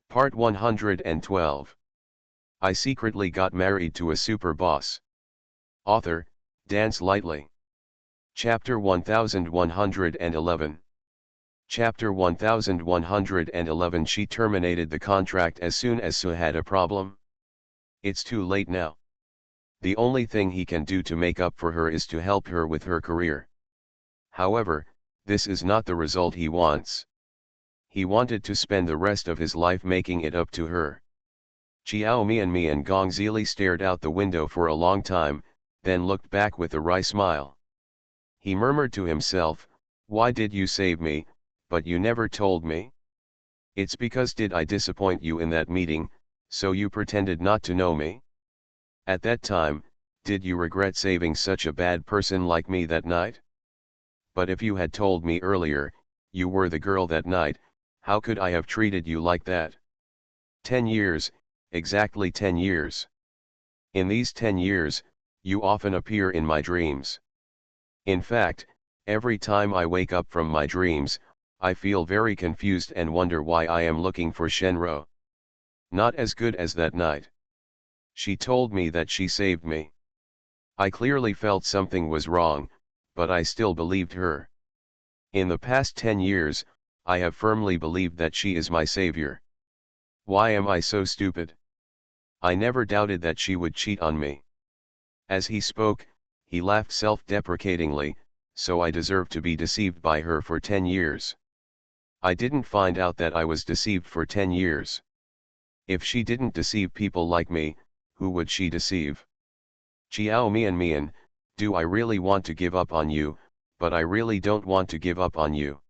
Part 112. I secretly got married to a super boss. Author, Dance Lightly. Chapter 1111. Chapter 1111. She terminated the contract as soon as Sue had a problem. It's too late now. The only thing he can do to make up for her is to help her with her career. However, this is not the result he wants. He wanted to spend the rest of his life making it up to her. Chiao Mian Gongzili stared out the window for a long time, then looked back with a wry smile. He murmured to himself, "Why did you save me, but you never told me? It's because did I disappoint you in that meeting, so you pretended not to know me? At that time, did you regret saving such a bad person like me that night? But if you had told me earlier, you were the girl that night, how could I have treated you like that? 10 years, exactly 10 years. In these 10 years, you often appear in my dreams. In fact, every time I wake up from my dreams, I feel very confused and wonder why I am looking for Shenro. Not as good as that night. She told me that she saved me. I clearly felt something was wrong, but I still believed her. In the past 10 years, I have firmly believed that she is my savior. Why am I so stupid? I never doubted that she would cheat on me." As he spoke, he laughed self-deprecatingly, "So I deserve to be deceived by her for 10 years. I didn't find out that I was deceived for 10 years. If she didn't deceive people like me, who would she deceive? Chiao Mian, do I really want to give up on you, but I really don't want to give up on you.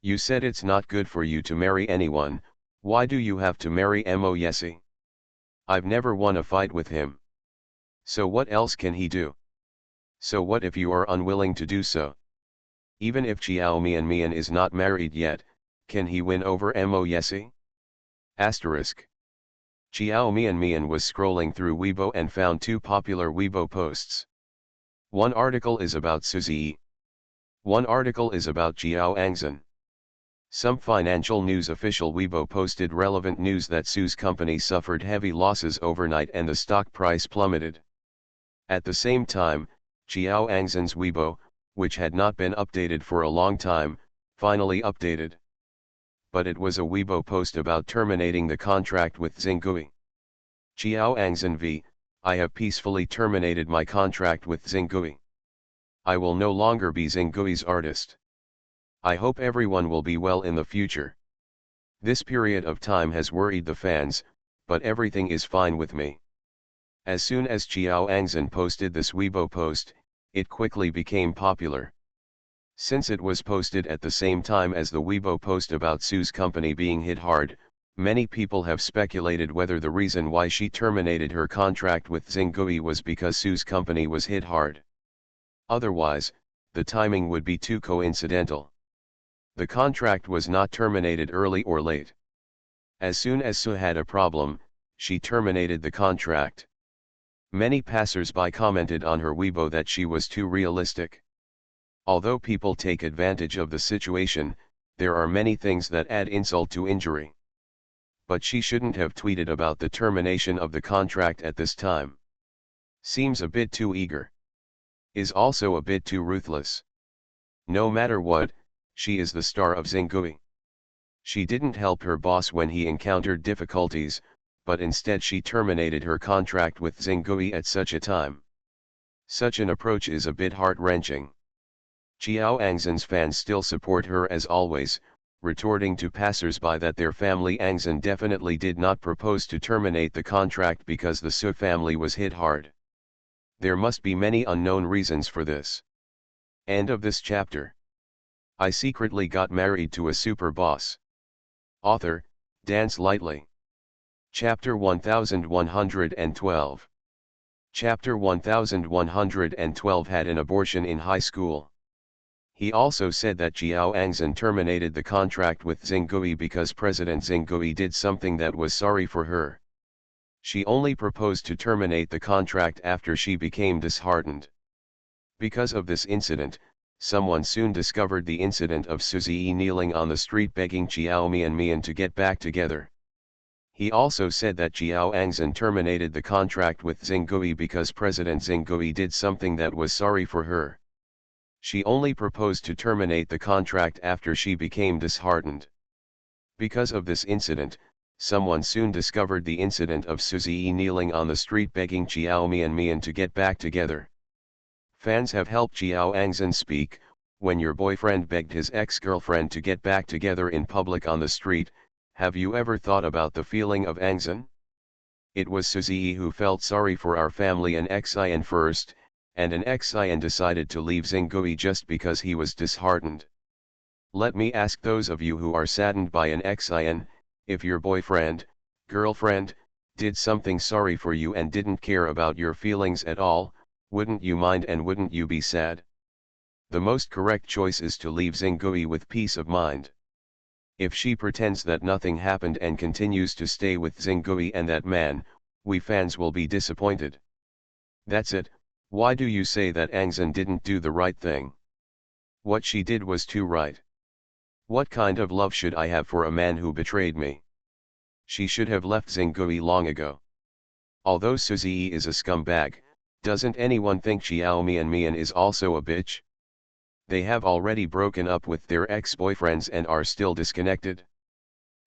You said it's not good for you to marry anyone, why do you have to marry Mo Yesi? I've never won a fight with him. So what else can he do? So what if you are unwilling to do so? Even if Chiao Mian is not married yet, can he win over Mo Yesi? Asterisk. Chiao Mian was scrolling through Weibo and found two popular Weibo posts. One article is about Suzy. One article is about Jiao Angzhen. Some financial news official Weibo posted relevant news that Su's company suffered heavy losses overnight and the stock price plummeted. At the same time, Jiao Angzhen's Weibo, which had not been updated for a long time, finally updated. But it was a Weibo post about terminating the contract with Xinggui. Jiao Angzhen v. I have peacefully terminated my contract with Xinggui. I will no longer be Xinggui's artist. I hope everyone will be well in the future. This period of time has worried the fans, but everything is fine with me. As soon as Chiao Angzhen posted this Weibo post, it quickly became popular. Since it was posted at the same time as the Weibo post about Su's company being hit hard, many people have speculated whether the reason why she terminated her contract with Xinggui was because Su's company was hit hard. Otherwise, the timing would be too coincidental. The contract was not terminated early or late. As soon as Su had a problem, she terminated the contract. Many passers-by commented on her Weibo that she was too realistic. Although people take advantage of the situation, there are many things that add insult to injury. But she shouldn't have tweeted about the termination of the contract at this time. Seems a bit too eager. Is also a bit too ruthless. No matter what, she is the star of Xinggui. She didn't help her boss when he encountered difficulties, but instead she terminated her contract with Xinggui at such a time. Such an approach is a bit heart-wrenching. Chiao Angzhen's fans still support her as always, retorting to passers-by that their family Angzhen definitely did not propose to terminate the contract because the Su family was hit hard. There must be many unknown reasons for this. End of this chapter. I secretly got married to a super boss. Author, Dance Lightly. Chapter 1112. Chapter 1112 had an abortion in high school. He also said that Jiao Angzhen terminated the contract with Xinggui because President Xinggui did something that was sorry for her. She only proposed to terminate the contract after she became disheartened. Because of this incident, someone soon discovered the incident of Suzy kneeling on the street begging Chiao Mian to get back together. He also said that Jiao Angzhen terminated the contract with Xinggui because President Xinggui did something that was sorry for her. She only proposed to terminate the contract after she became disheartened. Because of this incident, someone soon discovered the incident of Suzy kneeling on the street begging Jiao Mian to get back together. Fans have helped Jiao Angzhen speak. When your boyfriend begged his ex-girlfriend to get back together in public on the street, have you ever thought about the feeling of Angzhen? It was Suzy who felt sorry for our family and Xian first, and an Xian decided to leave Xinggui just because he was disheartened. Let me ask those of you who are saddened by an Xian, if your boyfriend, girlfriend, did something sorry for you and didn't care about your feelings at all, wouldn't you mind and wouldn't you be sad? The most correct choice is to leave Xinggui with peace of mind. If she pretends that nothing happened and continues to stay with Xinggui and that man, we fans will be disappointed. That's it. Why do you say that Angzhen didn't do the right thing? What she did was too right. What kind of love should I have for a man who betrayed me? She should have left Xinggui long ago. Although Suzy is a scumbag, doesn't anyone think Xiao Mian is also a bitch? They have already broken up with their ex-boyfriends and are still disconnected.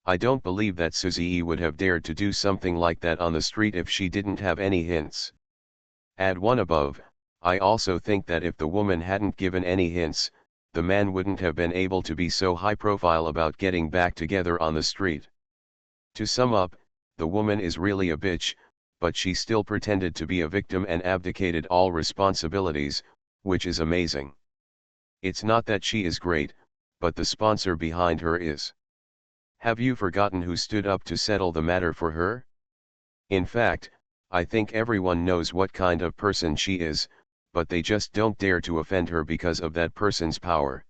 I don't believe that Suzy would have dared to do something like that on the street if she didn't have any hints. Add one above. I also think that if the woman hadn't given any hints, the man wouldn't have been able to be so high profile about getting back together on the street. To sum up, the woman is really a bitch, but she still pretended to be a victim and abdicated all responsibilities, which is amazing. It's not that she is great, but the sponsor behind her is. Have you forgotten who stood up to settle the matter for her? In fact, I think everyone knows what kind of person she is, but they just don't dare to offend her because of that person's power.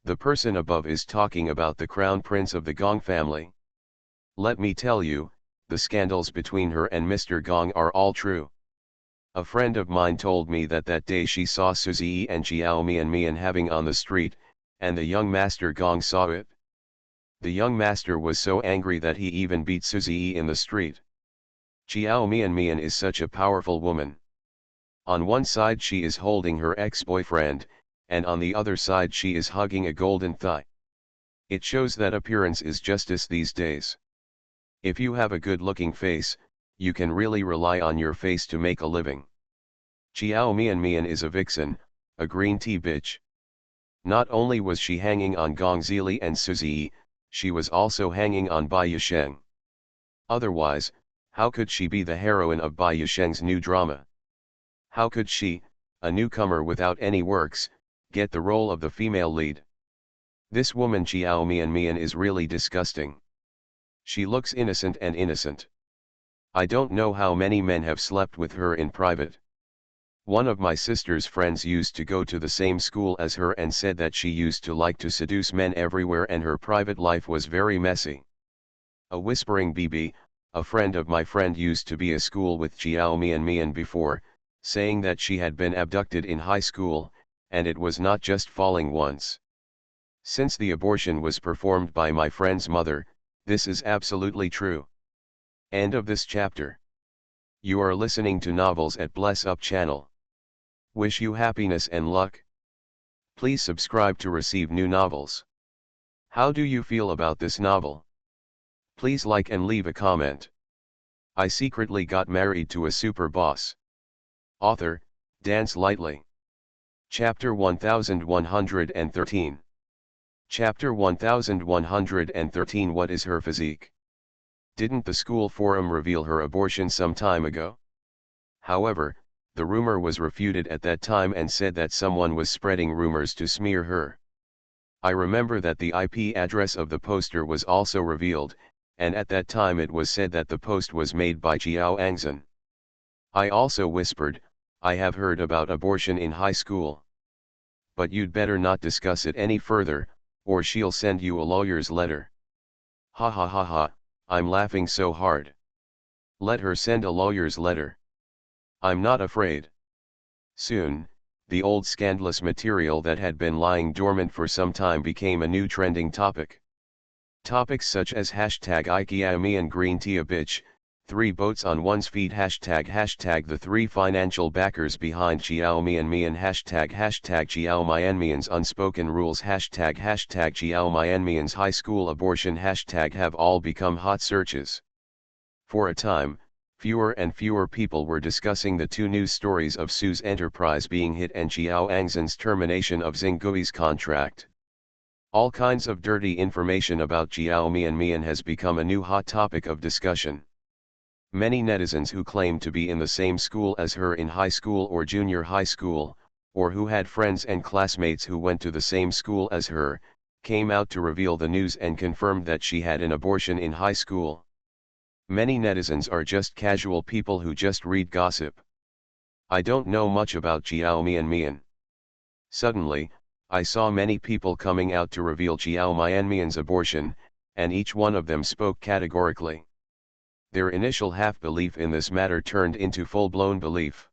The person above is talking about the crown prince of the Gong family. Let me tell you, the scandals between her and Mr. Gong are all true. A friend of mine told me that day she saw Suzy and Xiao Mian having on the street, and the young master Gong saw it. The young master was so angry that he even beat Suzy in the street. Xiao Mian is such a powerful woman. On one side she is holding her ex-boyfriend, and on the other side she is hugging a golden thigh. It shows that appearance is justice these days. If you have a good-looking face, you can really rely on your face to make a living. Xiao Mian is a vixen, a green tea bitch. Not only was she hanging on Gong Zili and Suzy, she was also hanging on Bai Yisheng. Otherwise, how could she be the heroine of Bai Yisheng's new drama? How could she, a newcomer without any works, get the role of the female lead? This woman Xiao Mian is really disgusting. She looks innocent and innocent. I don't know how many men have slept with her in private. One of my sister's friends used to go to the same school as her and said that she used to like to seduce men everywhere and her private life was very messy. A whispering BB, a friend of my friend used to be a school with Xiao Mian before, saying that she had been abducted in high school, and it was not just falling once. Since the abortion was performed by my friend's mother, this is absolutely true. End of this chapter. You are listening to Novels at Bless Up channel. Wish you happiness and luck. Please subscribe to receive new novels. How do you feel about this novel? Please like and leave a comment. I secretly got married to a super boss. Author, Dance Lightly. Chapter 1113. Chapter 1113. What is her physique? Didn't the school forum reveal her abortion some time ago? However, the rumor was refuted at that time and said that someone was spreading rumors to smear her. I remember that the IP address of the poster was also revealed, and at that time it was said that the post was made by Jiao Angzhen. I also whispered, I have heard about abortion in high school. But you'd better not discuss it any further, or she'll send you a lawyer's letter. Ha ha ha ha, I'm laughing so hard. Let her send a lawyer's letter. I'm not afraid. Soon, the old scandalous material that had been lying dormant for some time became a new trending topic. Topics such as hashtag Ikeaomian green tea a bitch, 3 boats on one's feet hashtag the 3 financial backers behind Xiaomian hashtag Xiaomianmian's unspoken rules hashtag Xiaomianmian's high school abortion hashtag have all become hot searches. For a time, fewer and fewer people were discussing the 2 news stories of Su's enterprise being hit and Xiao Angzhen's termination of Xinggui's contract. All kinds of dirty information about Xiaomian has become a new hot topic of discussion. Many netizens who claim to be in the same school as her in high school or junior high school, or who had friends and classmates who went to the same school as her, came out to reveal the news and confirmed that she had an abortion in high school. Many netizens are just casual people who just read gossip. I don't know much about Xiaomian. Suddenly, I saw many people coming out to reveal Xiaomian's abortion, and each one of them spoke categorically. Their initial half-belief in this matter turned into full-blown belief.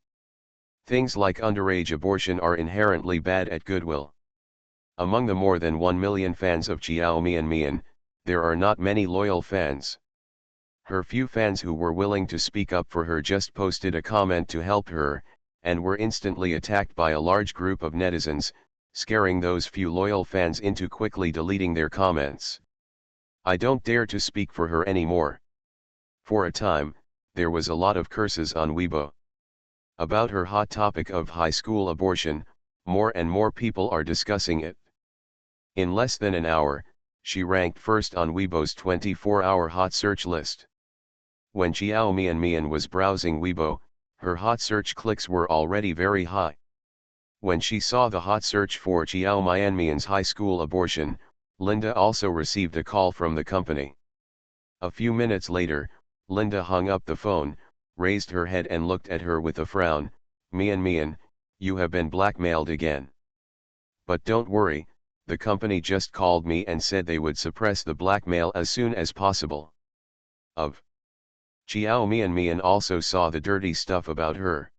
Things like underage abortion are inherently bad at goodwill. Among the more than 1 million fans of Xiaomian, there are not many loyal fans. Her few fans who were willing to speak up for her just posted a comment to help her, and were instantly attacked by a large group of netizens, scaring those few loyal fans into quickly deleting their comments. I don't dare to speak for her anymore. For a time, there was a lot of curses on Weibo. About her hot topic of high school abortion, more and more people are discussing it. In less than an hour, she ranked first on Weibo's 24-hour hot search list. When Xiaomian was browsing Weibo, her hot search clicks were already very high. When she saw the hot search for Xiaomian's high school abortion, Linda also received a call from the company. A few minutes later, Linda hung up the phone, raised her head and looked at her with a frown. Mian, you have been blackmailed again. But don't worry, the company just called me and said they would suppress the blackmail as soon as possible. Xiaomian also saw the dirty stuff about her.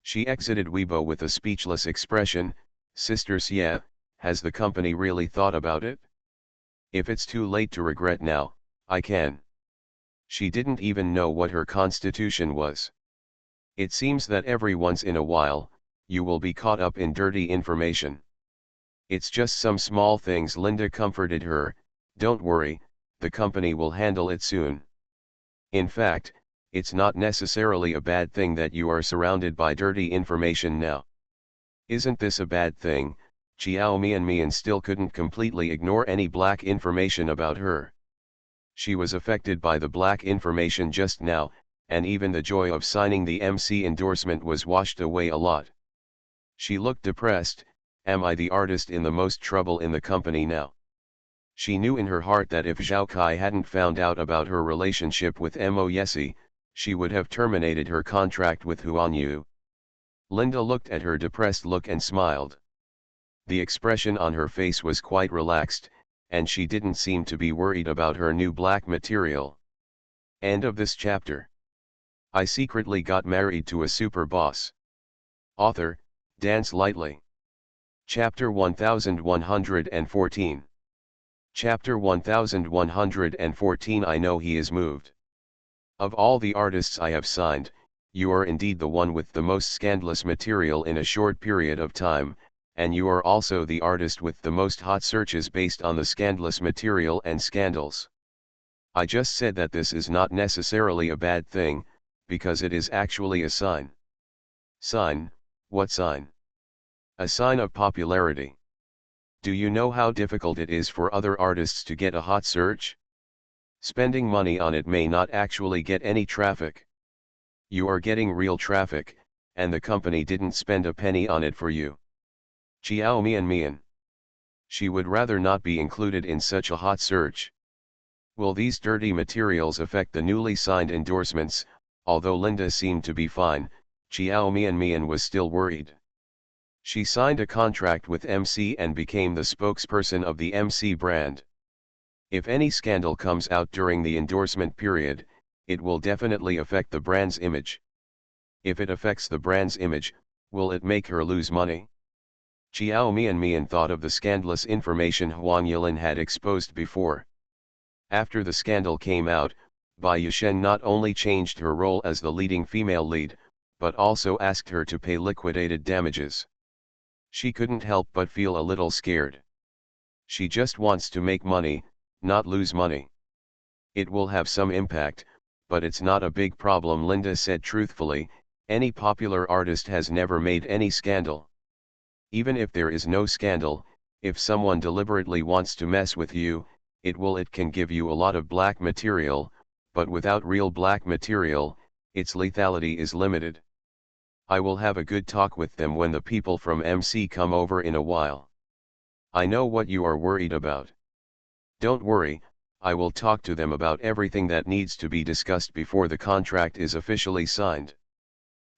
She exited Weibo with a speechless expression. Sisters, yeah, has the company really thought about it? If it's too late to regret now, I can. She didn't even know what her constitution was. It seems that every once in a while, you will be caught up in dirty information. It's just some small things. Linda comforted her. Don't worry, the company will handle it soon. In fact, it's not necessarily a bad thing that you are surrounded by dirty information now. Isn't this a bad thing? Xiaomian still couldn't completely ignore any black information about her. She was affected by the black information just now, and even the joy of signing the MC endorsement was washed away a lot. She looked depressed. Am I the artist in the most trouble in the company now? She knew in her heart that if Zhao Kai hadn't found out about her relationship with Mo Yesi, she would have terminated her contract with Huan Yu. Linda looked at her depressed look and smiled. The expression on her face was quite relaxed, and she didn't seem to be worried about her new black material. End of this chapter. I secretly got married to a super boss. Author, Dance Lightly. Chapter 1114. Chapter 1114. I know he is moved. Of all the artists I have signed, you are indeed the one with the most scandalous material in a short period of time, and you are also the artist with the most hot searches based on the scandalous material and scandals. I just said that this is not necessarily a bad thing, because it is actually a sign. Sign? What sign? A sign of popularity. Do you know how difficult it is for other artists to get a hot search? Spending money on it may not actually get any traffic. You are getting real traffic, and the company didn't spend a penny on it for you. Xiaomian. She would rather not be included in such a hot search. Will these dirty materials affect the newly signed endorsements? Although Linda seemed to be fine, Xiaomian was still worried. She signed a contract with MC and became the spokesperson of the MC brand. If any scandal comes out during the endorsement period, it will definitely affect the brand's image. If it affects the brand's image, will it make her lose money? Xiaomian thought of the scandalous information Huang Yilin had exposed before. After the scandal came out, Bai Yushen not only changed her role as the leading female lead, but also asked her to pay liquidated damages. She couldn't help but feel a little scared. She just wants to make money, not lose money. It will have some impact, but it's not a big problem, Linda said truthfully. Any popular artist has never made any scandal. Even if there is no scandal, if someone deliberately wants to mess with you, it can give you a lot of black material, but without real black material, its lethality is limited. I will have a good talk with them when the people from MC come over in a while. I know what you are worried about. Don't worry, I will talk to them about everything that needs to be discussed before the contract is officially signed.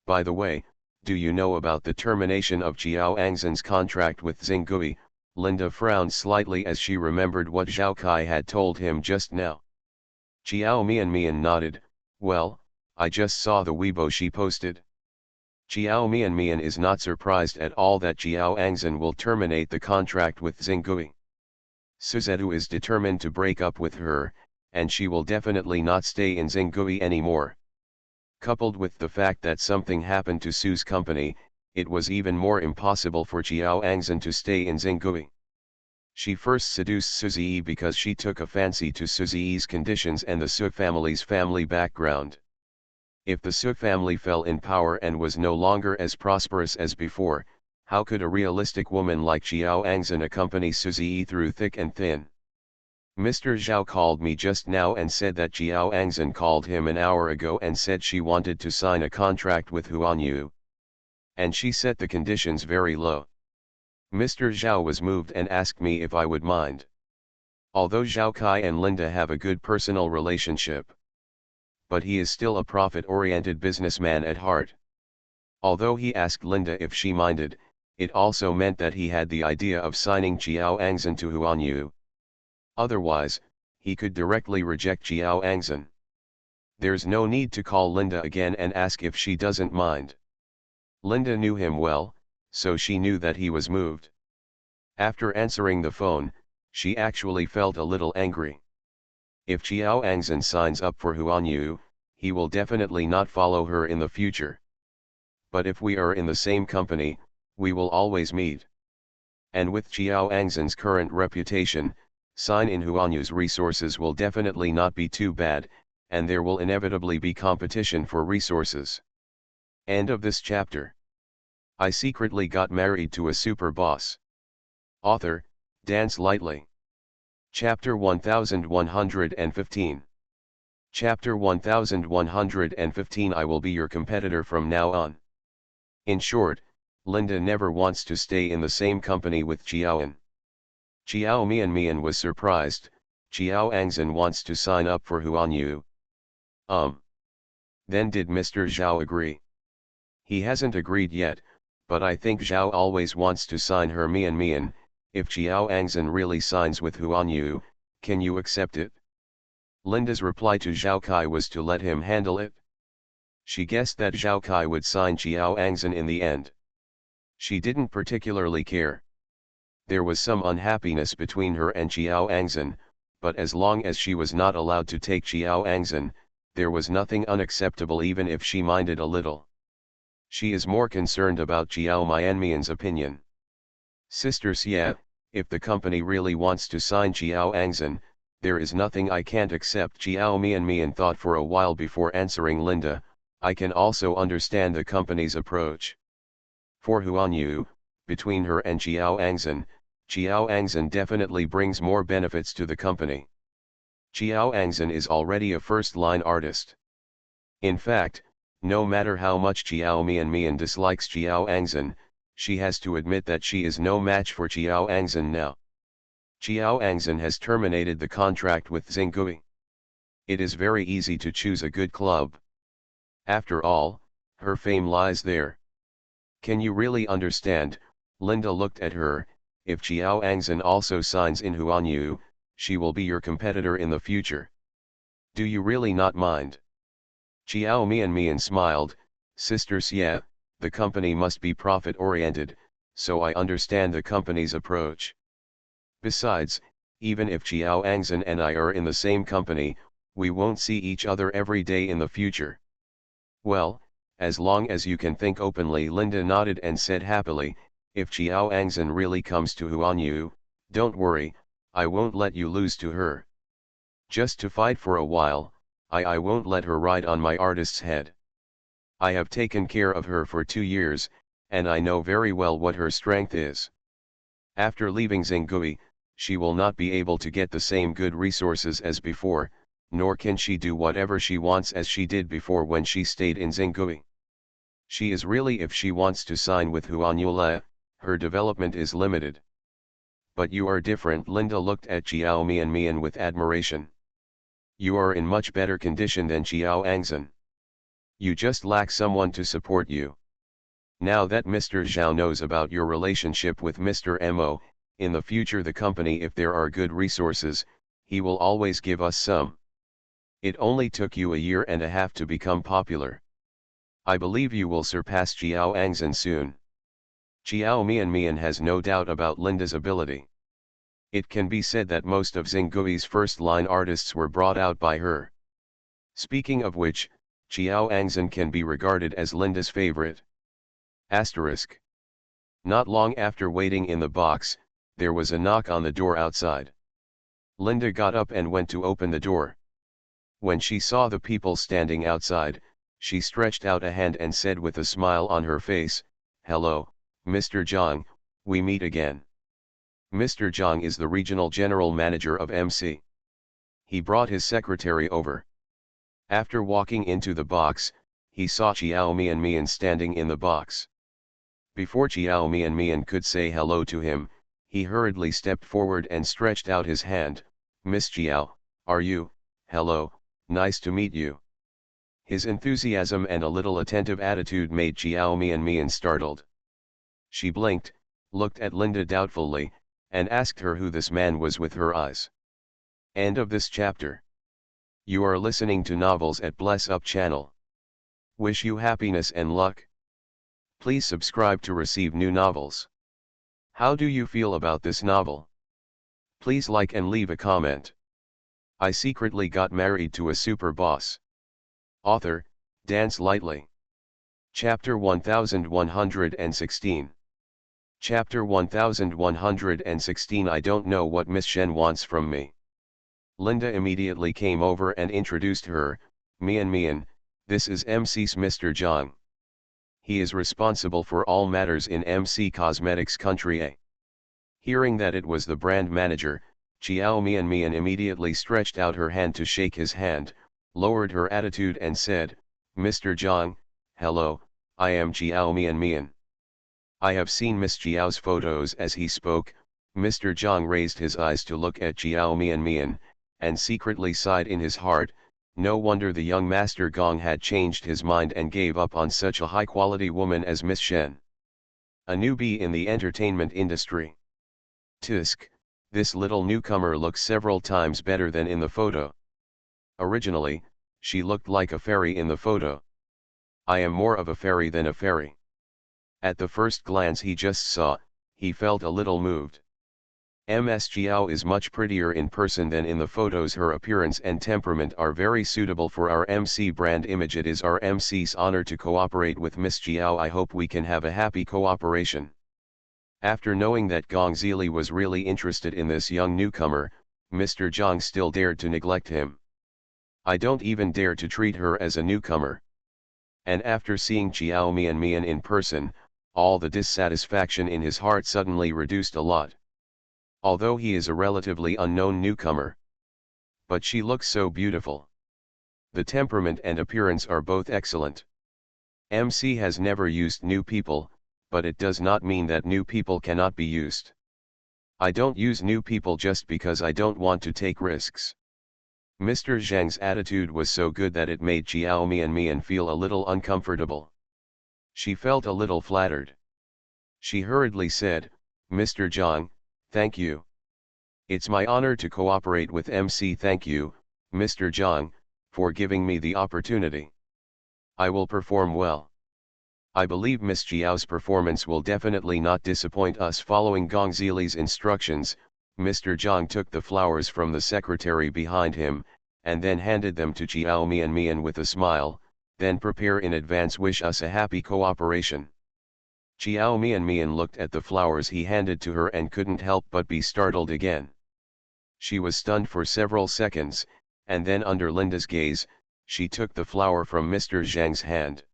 By the way, do you know about the termination of Jiao Angzhen's contract with Xinggui? Linda frowned slightly as she remembered what Zhao Kai had told him just now. Jiao Mian nodded. Well, I just saw the Weibo she posted. Jiao Mian is not surprised at all that Jiao Angzhen will terminate the contract with Xinggui. Suzetu is determined to break up with her, and she will definitely not stay in Xinggui anymore. Coupled with the fact that something happened to Su's company, it was even more impossible for Jiao Angzhen to stay in Xinggui. She first seduced Suziyi because she took a fancy to Suziyi's conditions and the Su family's family background. If the Su family fell in power and was no longer as prosperous as before, how could a realistic woman like Jiao Angzhen accompany Suziyi through thick and thin? Mr. Zhao called me just now and said that Jiao Angzhen called him an hour ago and said she wanted to sign a contract with Huan Yu. And she set the conditions very low. Mr. Zhao was moved and asked me if I would mind. Although Zhao Kai and Linda have a good personal relationship, but he is still a profit-oriented businessman at heart. Although he asked Linda if she minded, it also meant that he had the idea of signing Jiao Angzhen to Huan Yu. Otherwise, he could directly reject Jiao Angzhen. There's no need to call Linda again and ask if she doesn't mind. Linda knew him well, so she knew that he was moved. After answering the phone, she actually felt a little angry. If Jiao Angzhen signs up for Huan Yu, he will definitely not follow her in the future. But if we are in the same company, we will always meet. And with Jiao Angzhen's current reputation, sign in Huan Yu's resources will definitely not be too bad, and there will inevitably be competition for resources. End of this chapter. I secretly got married to a super boss. Author, Dance Lightly. Chapter 1115. Chapter 1115 I will be your competitor from now on. In short, Linda never wants to stay in the same company with Jiaoan. Jiao Mian was surprised. Jiao Angzhen wants to sign up for Huan Yu. Then did Mr. Zhao agree? He hasn't agreed yet, but I think Zhao always wants to sign her Mian. If Jiao Angzhen really signs with Huan Yu, can you accept it? Linda's reply to Zhao Kai was to let him handle it. She guessed that Zhao Kai would sign Jiao Angzhen in the end. She didn't particularly care. There was some unhappiness between her and Jiao Angzhen, but as long as she was not allowed to take Jiao Angzhen, there was nothing unacceptable even if she minded a little. She is more concerned about Jiao Mianmian's opinion. Sister Xie, if the company really wants to sign Jiao Angzhen, there is nothing I can't accept. Jiao Mian thought for a while before answering Linda. I can also understand the company's approach. For Huan Yu, between her and Jiao Angzhen definitely brings more benefits to the company. Jiao Angzhen is already a first-line artist. In fact, no matter how much Jiao Mian dislikes Jiao Angzhen, she has to admit that she is no match for Jiao Angzhen now. Jiao Angzhen has terminated the contract with Xinggui. It is very easy to choose a good club. After all, her fame lies there. Can you really understand? Linda looked at her. If Jiao Angzhen also signs in Huan Yu, she will be your competitor in the future. Do you really not mind? Jiao Mian smiled. Sister Xie, the company must be profit-oriented, so I understand the company's approach. Besides, even if Xiao Angzhen and I are in the same company, we won't see each other every day in the future. Well, as long as you can think openly. Linda nodded and said happily, if Xiao Angzhen really comes to Huanyu, don't worry, I won't let you lose to her. Just to fight for a while, I won't let her ride on my artist's head. I have taken care of her for 2 years, and I know very well what her strength is. After leaving Xinggui, she will not be able to get the same good resources as before, nor can she do whatever she wants as she did before when she stayed in Xinggui. She is really, if she wants to sign with Huanyule, her development is limited. But you are different. Linda looked at Xiao Mian with admiration. You are in much better condition than Xiao Angzhen. You just lack someone to support you. Now that Mr. Zhao knows about your relationship with Mr. Mo, in the future the company, if there are good resources, he will always give us some. It only took you a year and a half to become popular. I believe you will surpass Xiao Angzhen soon. Xiao Mian has no doubt about Linda's ability. It can be said that most of Xinggui's first-line artists were brought out by her. Speaking of which, Xiao Angzhen can be regarded as Linda's favorite. Asterisk. Not long after waiting in the box, there was a knock on the door outside. Linda got up and went to open the door. When she saw the people standing outside, she stretched out a hand and said with a smile on her face, "Hello, Mr. Zhang, we meet again." Mr. Zhang is the regional general manager of MC. He brought his secretary over. After walking into the box, he saw Xiao Mian standing in the box. Before Xiao Mian could say hello to him, he hurriedly stepped forward and stretched out his hand. "Miss Xiao, are you? Hello, nice to meet you." His enthusiasm and a little attentive attitude made Xiao Mian startled. She blinked, looked at Linda doubtfully, and asked her who this man was with her eyes. End of this chapter. You are listening to Novels at Bless Up channel. Wish you happiness and luck. Please subscribe to receive new novels. How do you feel about this novel? Please like and leave a comment. I secretly got married to a super boss. Author, Dance Lightly. Chapter 1116. Chapter 1116. I don't know what Miss Shen wants from me. Linda immediately came over and introduced her. Mian, this is MC's Mr. Zhang. He is responsible for all matters in MC Cosmetics Country A. Hearing that it was the brand manager, Xiao Mian immediately stretched out her hand to shake his hand, lowered her attitude and said, "Mr. Zhang, hello, I am Xiao Mian. I have seen Miss Xiao's photos." As he spoke, Mr. Zhang raised his eyes to look at Xiao Mian, and secretly sighed in his heart. No wonder the young Master Gong had changed his mind and gave up on such a high-quality woman as Miss Shen. A newbie in the entertainment industry. Tisk, this little newcomer looks several times better than in the photo. Originally, she looked like a fairy in the photo. I am more of a fairy than a fairy. At the first glance he just saw, he felt a little moved. Ms. Xiao is much prettier in person than in the photos. Her appearance and temperament are very suitable for our MC brand image. It is our MC's honor to cooperate with Miss Xiao. I hope we can have a happy cooperation. After knowing that Gong Zili was really interested in this young newcomer, Mr. Zhang still dared to neglect him. I don't even dare to treat her as a newcomer. And after seeing Xiao Mian in person, all the dissatisfaction in his heart suddenly reduced a lot. Although he is a relatively unknown newcomer. But she looks so beautiful. The temperament and appearance are both excellent. MC has never used new people, but it does not mean that new people cannot be used. I don't use new people just because I don't want to take risks. Mr. Zhang's attitude was so good that it made Xiao Mian feel a little uncomfortable. She felt a little flattered. She hurriedly said, "Mr. Zhang, thank you. It's my honor to cooperate with MC. Thank you, Mr. Zhang, for giving me the opportunity. I will perform well. I believe Miss Xiao's performance will definitely not disappoint us." Following Gong Zili's instructions, Mr. Zhang took the flowers from the secretary behind him, and then handed them to Jiao Mian with a smile, then prepare in advance, wish us a happy cooperation. Jiao Mian looked at the flowers he handed to her and couldn't help but be startled again. She was stunned for several seconds, and then under Linda's gaze, she took the flower from Mr. Zhang's hand.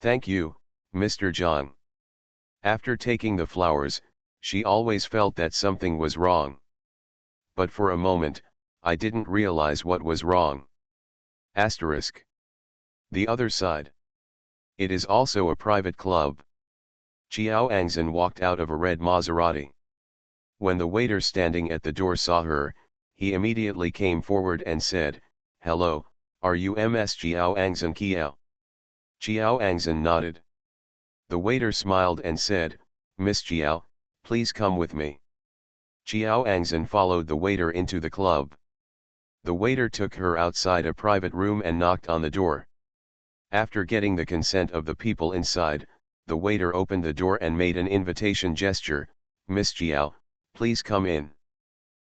Thank you, Mr. Zhang. After taking the flowers, she always felt that something was wrong. But for a moment, I didn't realize what was wrong. Asterisk. The other side. It is also a private club. Qiao Angzhen walked out of a red Maserati. When the waiter standing at the door saw her, he immediately came forward and said, "Hello, are you Ms. Qiao Angzhen Qiao?" Qiao Angzhen nodded. The waiter smiled and said, "Miss Qiao, please come with me." Qiao Angzhen followed the waiter into the club. The waiter took her outside a private room and knocked on the door. After getting the consent of the people inside, the waiter opened the door and made an invitation gesture, "Miss Qiao, please come in."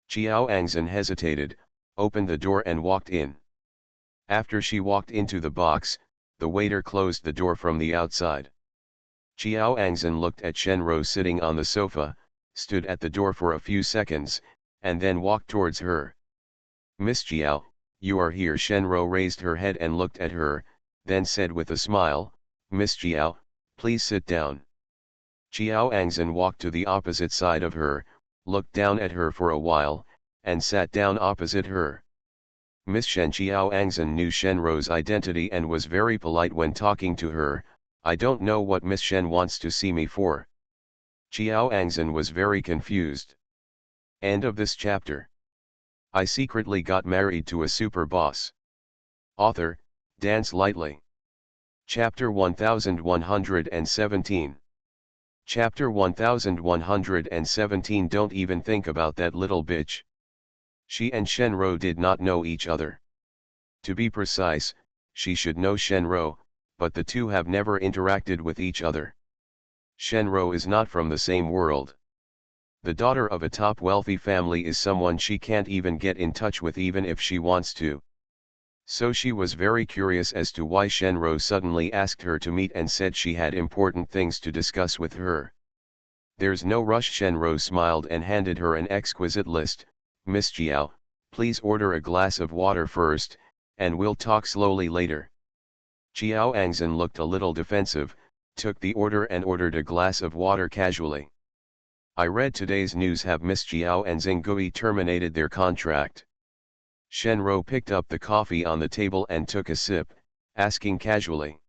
Qiao Angzhen hesitated, opened the door and walked in. After she walked into the box, the waiter closed the door from the outside. Qiao Angzhen looked at Shenro sitting on the sofa, stood at the door for a few seconds, and then walked towards her. "Miss Qiao, you are here." Shenro raised her head and looked at her, then said with a smile, "Miss Qiao, please sit down." Qiao Angzhen walked to the opposite side of her, looked down at her for a while, and sat down opposite her. Miss Shen. Qiao Angzhen knew Shenro's identity and was very polite when talking to her. "I don't know what Miss Shen wants to see me for." Qiao Angzhen was very confused. End of this chapter. I secretly got married to a super boss. Author, Dance Lightly. Chapter 1117. Chapter 1117. Don't even think about that little bitch. She and Shenro did not know each other. To be precise, she should know Shenro, but the two have never interacted with each other. Shenro is not from the same world. The daughter of a top wealthy family is someone she can't even get in touch with even if she wants to. So she was very curious as to why Shenro suddenly asked her to meet and said she had important things to discuss with her. "There's no rush." Shenro smiled and handed her an exquisite list. "Miss Qiao, please order a glass of water first, and we'll talk slowly later." Qiao Angzhen looked a little defensive, took the order and ordered a glass of water casually. "I read today's news. Have Miss Qiao and Xinggui terminated their contract?" Shenro picked up the coffee on the table and took a sip, asking casually.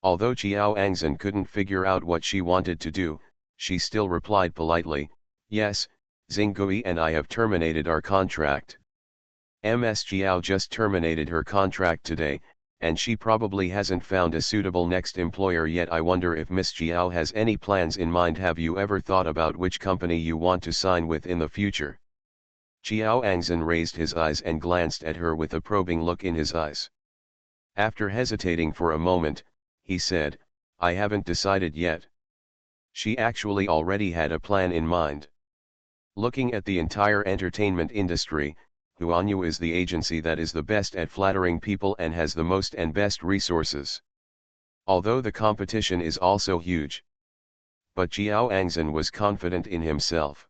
Although Qiao Angzhen couldn't figure out what she wanted to do, she still replied politely, "Yes, Xinggui and I have terminated our contract." Ms. Qiao just terminated her contract today, and she probably hasn't found a suitable next employer yet. I wonder if Miss Qiao has any plans in mind. Have you ever thought about which company you want to sign with in the future? Qiao Angzhen raised his eyes and glanced at her with a probing look in his eyes. After hesitating for a moment, he said, "I haven't decided yet." She actually already had a plan in mind. Looking at the entire entertainment industry, Huanyu is the agency that is the best at flattering people and has the most and best resources. Although the competition is also huge. But Qiao Angzhen was confident in himself.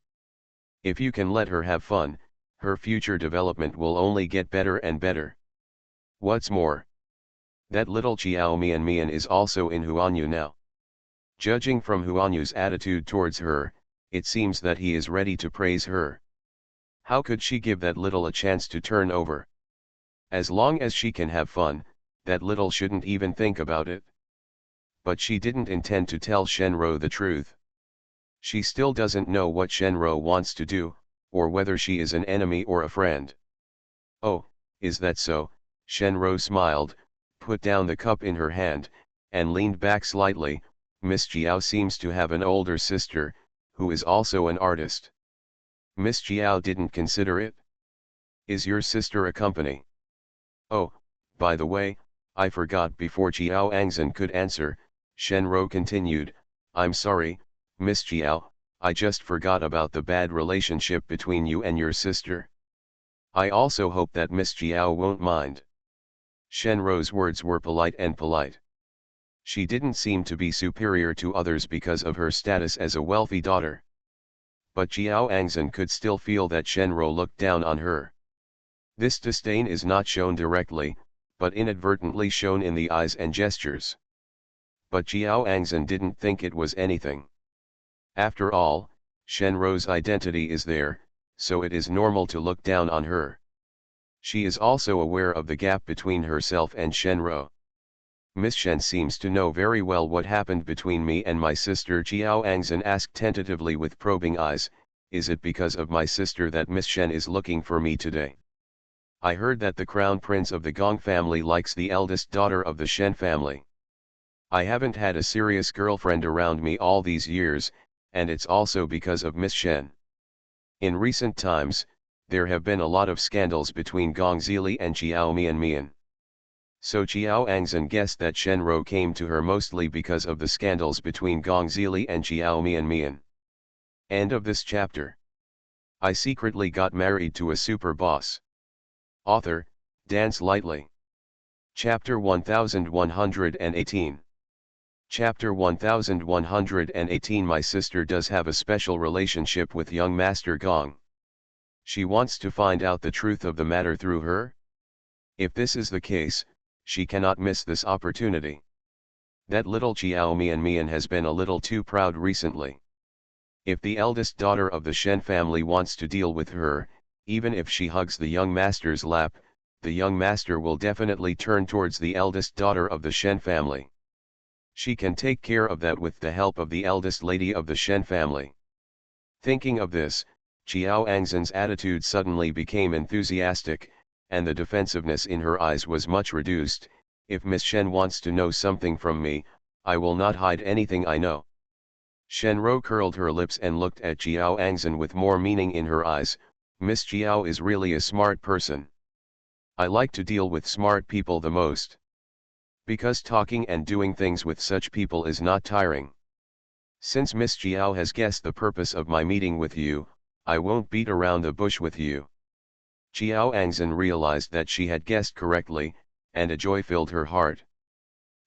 If you can let her have fun, her future development will only get better and better. What's more, that little Qiao Mian is also in Huanyu now. Judging from Huanyu's attitude towards her, it seems that he is ready to praise her. How could she give that little a chance to turn over? As long as she can have fun, that little shouldn't even think about it. But she didn't intend to tell Shenro the truth. She still doesn't know what Shenro wants to do, or whether she is an enemy or a friend. "Oh, is that so?" Shenro smiled, put down the cup in her hand, and leaned back slightly. "Miss Qiao seems to have an older sister, who is also an artist." Miss Qiao didn't consider it. "Is your sister a company?" "Oh, by the way, I forgot." Before Qiao Angzhen could answer, Shenro continued, "I'm sorry, Miss Qiao, I just forgot about the bad relationship between you and your sister. I also hope that Miss Jiao won't mind. Shenrou's words were polite and polite. She didn't seem to be superior to others because of her status as a wealthy daughter. But Jiao Angzhen could still feel that Shenrou looked down on her. This disdain is not shown directly, but inadvertently shown in the eyes and gestures. But Jiao Angzhen didn't think it was anything. After all, Shenrou's identity is there, so it is normal to look down on her. She is also aware of the gap between herself and Shenrou. Miss Shen seems to know very well what happened between me and my sister, Jiao Angzhen asked tentatively with probing eyes. Is it because of my sister that Miss Shen is looking for me today? I heard that the crown prince of the Gong family likes the eldest daughter of the Shen family. I haven't had a serious girlfriend around me all these years, and it's also because of Miss Shen. In recent times, there have been a lot of scandals between Gong Zili and Jiao Mian. So Jiao Angzhen guessed that Shenrou came to her mostly because of the scandals between Gong Zili and Jiao Mian. End of this chapter. I secretly got married to a super boss. Author, Dance Lightly. Chapter 1118. Chapter 1118. My sister does have a special relationship with young Master Gong. She wants to find out the truth of the matter through her. If this is the case, she cannot miss this opportunity. That little Jiao Mian has been a little too proud recently. If the eldest daughter of the Shen family wants to deal with her, even if she hugs the young master's lap, the young master will definitely turn towards the eldest daughter of the Shen family. She can take care of that with the help of the eldest lady of the Shen family. Thinking of this, Jiao Angzhen's attitude suddenly became enthusiastic, and the defensiveness in her eyes was much reduced. If Miss Shen wants to know something from me, I will not hide anything I know. Shenrou curled her lips and looked at Jiao Angzhen with more meaning in her eyes. Miss Jiao is really a smart person. I like to deal with smart people the most. Because talking and doing things with such people is not tiring. Since Miss Jiao has guessed the purpose of my meeting with you, I won't beat around the bush with you. Jiao Angzhen realized that she had guessed correctly, and a joy filled her heart.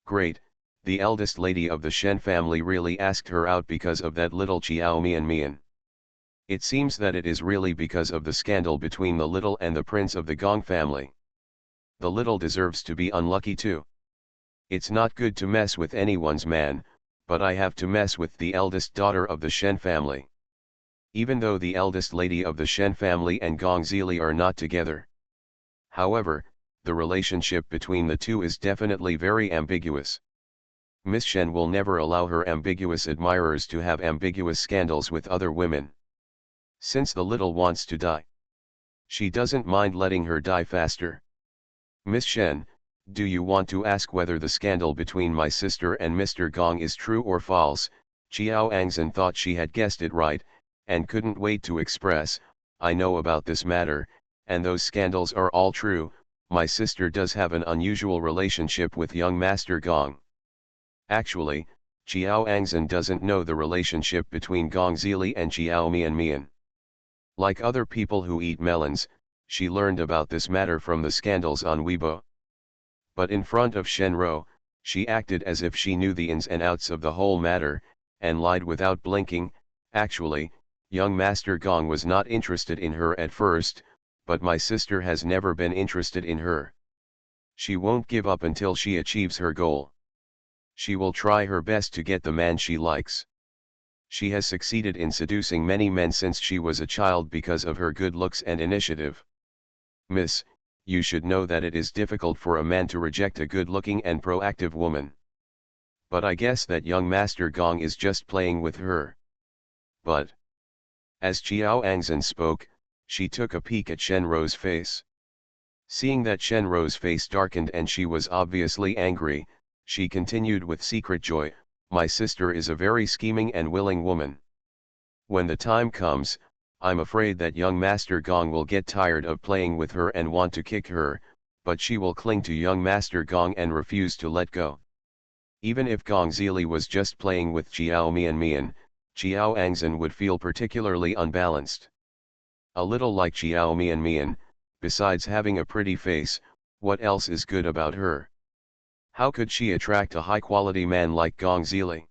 Great, the eldest lady of the Shen family really asked her out because of that little Jiao Mian. It seems that it is really because of the scandal between the little and the prince of the Gong family. The little deserves to be unlucky too. It's not good to mess with anyone's man, but I have to mess with the eldest daughter of the Shen family. Even though the eldest lady of the Shen family and Gong Zili are not together. However, the relationship between the two is definitely very ambiguous. Miss Shen will never allow her ambiguous admirers to have ambiguous scandals with other women. Since the little wants to die, she doesn't mind letting her die faster. Miss Shen, do you want to ask whether the scandal between my sister and Mr. Gong is true or false? Jiao Angzhen thought she had guessed it right, and couldn't wait to express, I know about this matter, and those scandals are all true. My sister does have an unusual relationship with young Master Gong. Actually, Jiao Angzhen doesn't know the relationship between Gong Zili and Jiao Mian. Like other people who eat melons, she learned about this matter from the scandals on Weibo. But in front of Shenrou, she acted as if she knew the ins and outs of the whole matter, and lied without blinking. Actually, young Master Gong was not interested in her at first, but my sister has never been interested in her. She won't give up until she achieves her goal. She will try her best to get the man she likes. She has succeeded in seducing many men since she was a child because of her good looks and initiative. Miss, you should know that it is difficult for a man to reject a good-looking and proactive woman. But I guess that young Master Gong is just playing with her. But as Jiao Angzhen spoke, she took a peek at Shenrou's face. Seeing that Shenrou's face darkened and she was obviously angry, she continued with secret joy, my sister is a very scheming and willing woman. When the time comes, I'm afraid that young Master Gong will get tired of playing with her and want to kick her, but she will cling to young Master Gong and refuse to let go. Even if Gong Zili was just playing with Jiao Mian, Xiao Angzhen would feel particularly unbalanced. A little like Xiao Mian, besides having a pretty face, what else is good about her? How could she attract a high-quality man like Gong Zili?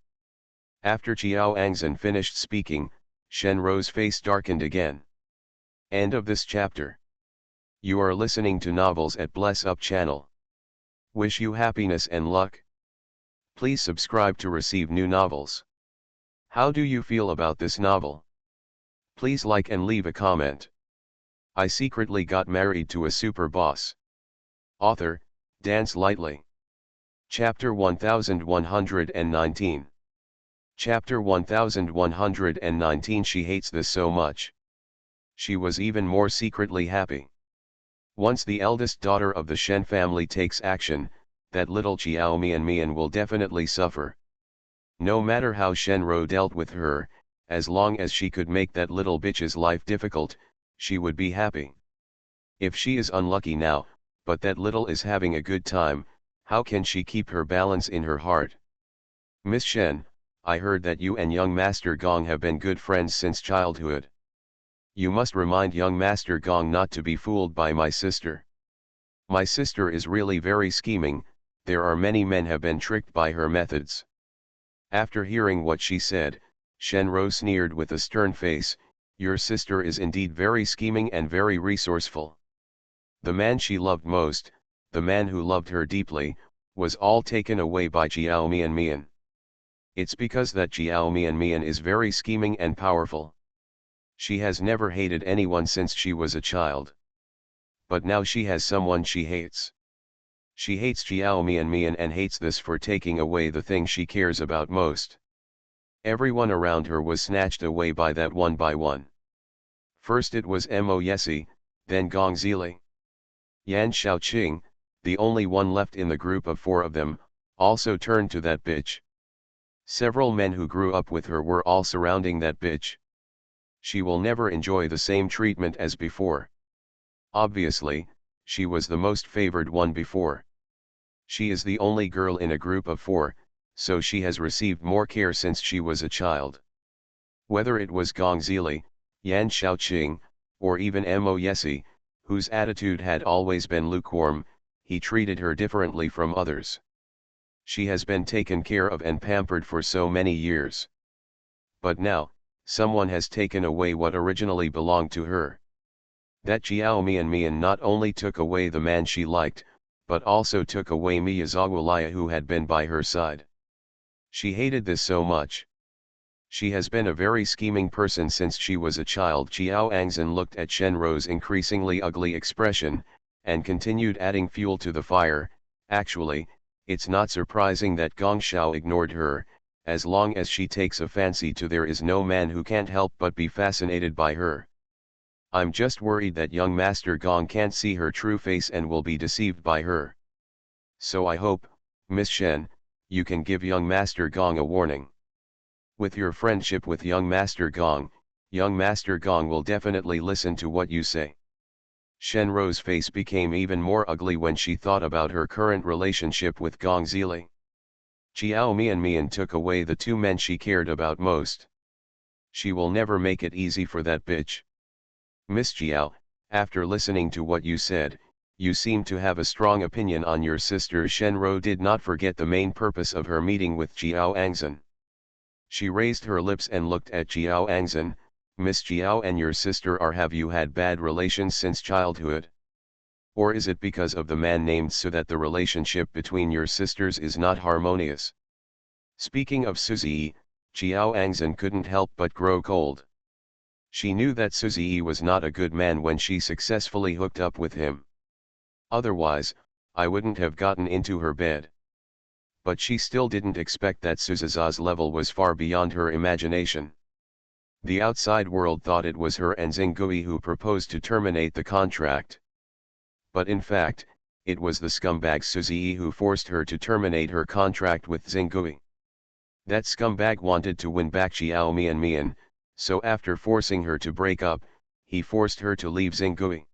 After Xiao Angzhen finished speaking, Shen Rou's face darkened again. End of this chapter. You are listening to Novels at Bless Up channel. Wish you happiness and luck. Please subscribe to receive new novels. How do you feel about this novel? Please like and leave a comment. I secretly got married to a super boss. Author, Dance Lightly. Chapter 1119. Chapter 1119. She hates this so much. She was even more secretly happy. Once the eldest daughter of the Shen family takes action, that little Xiao Mian will definitely suffer. No matter how Shen Rou dealt with her, as long as she could make that little bitch's life difficult, she would be happy. If she is unlucky now, but that little is having a good time, how can she keep her balance in her heart? Miss Shen, I heard that you and young Master Gong have been good friends since childhood. You must remind young Master Gong not to be fooled by my sister. My sister is really very scheming, there are many men have been tricked by her methods. After hearing what she said, Shen Rou sneered with a stern face, your sister is indeed very scheming and very resourceful. The man she loved most, the man who loved her deeply, was all taken away by Xiao Mian. It's because that Xiao Mian is very scheming and powerful. She has never hated anyone since she was a child. But now she has someone she hates. She hates Xiao Mian and hates this for taking away the thing she cares about most. Everyone around her was snatched away by that one by one. First it was Mo Yesi, then Gong Zili. Yan Shaoqing, the only one left in the group of four of them, also turned to that bitch. Several men who grew up with her were all surrounding that bitch. She will never enjoy the same treatment as before. Obviously, she was the most favored one before. She is the only girl in a group of four, so she has received more care since she was a child. Whether it was Gong Zili, Yan Shaoqing, or even Mo Yesi, whose attitude had always been lukewarm, he treated her differently from others. She has been taken care of and pampered for so many years. But now, someone has taken away what originally belonged to her. That Xiao Mian not only took away the man she liked, but also took away Miyazawa who had been by her side. She hated this so much. She has been a very scheming person since she was a child. Xiao Angzhen looked at Shen Rou's increasingly ugly expression, and continued adding fuel to the fire. Actually, it's not surprising that Gong Xiao ignored her. As long as she takes a fancy to there is no man who can't help but be fascinated by her. I'm just worried that young Master Gong can't see her true face and will be deceived by her. So I hope, Miss Shen, you can give young Master Gong a warning. With your friendship with young Master Gong will definitely listen to what you say. Shen Rou's face became even more ugly when she thought about her current relationship with Gong Zili. Xiao Mian took away the two men she cared about most. She will never make it easy for that bitch. Miss Xiao, after listening to what you said, you seem to have a strong opinion on your sister. Shen Rou did not forget the main purpose of her meeting with Xiao Angzhen. She raised her lips and looked at Xiao Angzhen. Miss Xiao and your sister have you had bad relations since childhood? Or is it because of the man named Su that the relationship between your sisters is not harmonious? Speaking of Suzi, Xiao Angzhen couldn't help but grow cold. She knew that Suzi was not a good man when she successfully hooked up with him. Otherwise, I wouldn't have gotten into her bed. But she still didn't expect that Suzi's level was far beyond her imagination. The outside world thought it was her and Xingui who proposed to terminate the contract. But in fact, it was the scumbag Suzi who forced her to terminate her contract with Xingui. That scumbag wanted to win back Xiao Mian, so after forcing her to break up, he forced her to leave Xingui.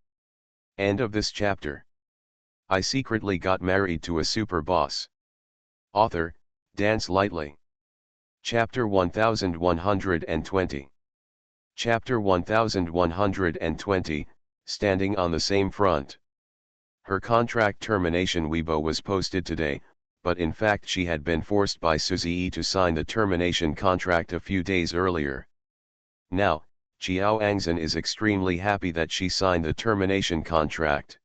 End of this chapter. I secretly got married to a super boss. Author, Dance Lightly. Chapter 1120. Chapter 1120, Standing on the Same Front. Her contract termination Weibo was posted today, but in fact she had been forced by Suzy to sign the termination contract a few days earlier. Now, Xiao Angzhen is extremely happy that she signed the termination contract.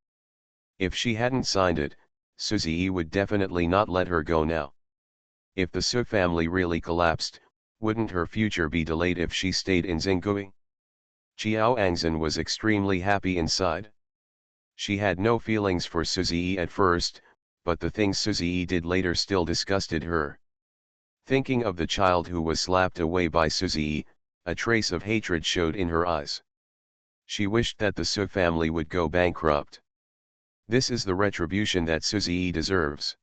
If she hadn't signed it, Suzy would definitely not let her go now. If the Su family really collapsed, wouldn't her future be delayed if she stayed in Xingui? Xiao Angzhen was extremely happy inside. She had no feelings for Suzy at first, but the things Suzy did later still disgusted her. Thinking of the child who was slapped away by Suzy, a trace of hatred showed in her eyes. She wished that the Su family would go bankrupt. This is the retribution that Suzy deserves.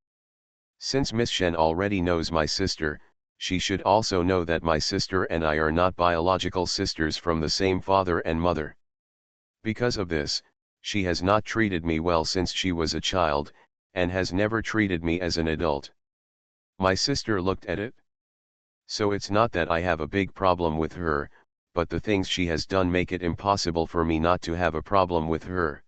Since Miss Shen already knows my sister, she should also know that my sister and I are not biological sisters from the same father and mother. Because of this, she has not treated me well since she was a child, and has never treated me as an adult. My sister looked at it. So it's not that I have a big problem with her, but the things she has done make it impossible for me not to have a problem with her.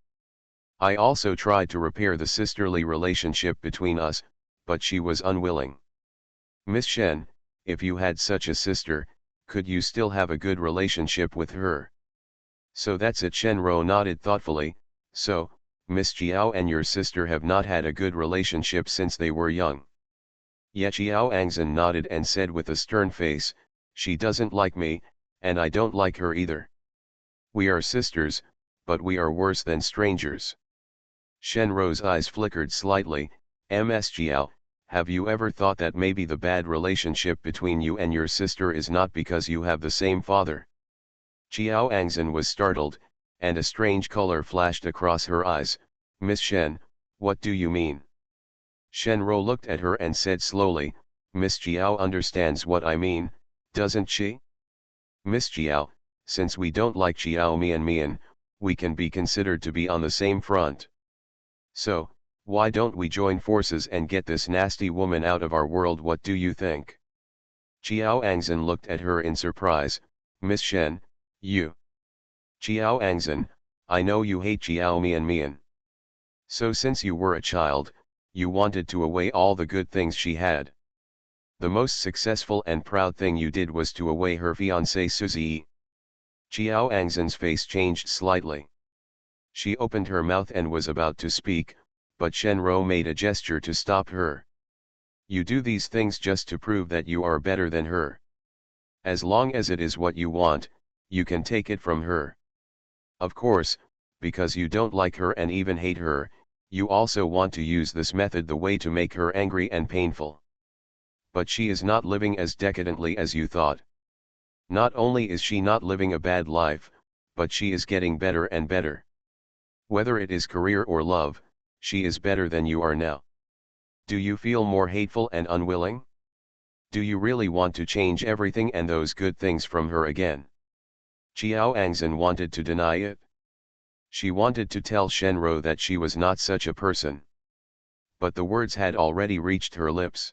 I also tried to repair the sisterly relationship between us, but she was unwilling. Miss Shen, if you had such a sister, could you still have a good relationship with her? So that's it. Shenro nodded thoughtfully. So, Miss Jiao and your sister have not had a good relationship since they were young. Yet Xiao Angzhen nodded and said with a stern face, she doesn't like me, and I don't like her either. We are sisters, but we are worse than strangers. Shenro's eyes flickered slightly. Ms. Jiao, have you ever thought that maybe the bad relationship between you and your sister is not because you have the same father? Xiao Angzhen was startled, and a strange color flashed across her eyes. Miss Shen, what do you mean? Shenro looked at her and said slowly, Miss Jiao understands what I mean, doesn't she? Miss Jiao, since we don't like Xiao Mian, we can be considered to be on the same front. So, why don't we join forces and get this nasty woman out of our world? What do you think? Xiao Angzhen looked at her in surprise. Miss Shen, you. Xiao Angzhen, I know you hate Xiao Mian. So since you were a child, you wanted to away all the good things she had. The most successful and proud thing you did was to away her fiancée Suzy. Xiao Angzhen's face changed slightly. She opened her mouth and was about to speak, but Shenro made a gesture to stop her. You do these things just to prove that you are better than her. As long as it is what you want, you can take it from her. Of course, because you don't like her and even hate her, you also want to use this method the way to make her angry and painful. But she is not living as decadently as you thought. Not only is she not living a bad life, but she is getting better and better. Whether it is career or love, she is better than you are now. Do you feel more hateful and unwilling? Do you really want to change everything and those good things from her again? Xiao Angzhen wanted to deny it. She wanted to tell Shenro that she was not such a person. But the words had already reached her lips.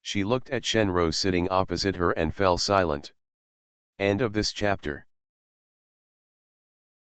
She looked at Shenro sitting opposite her and fell silent. End of this chapter.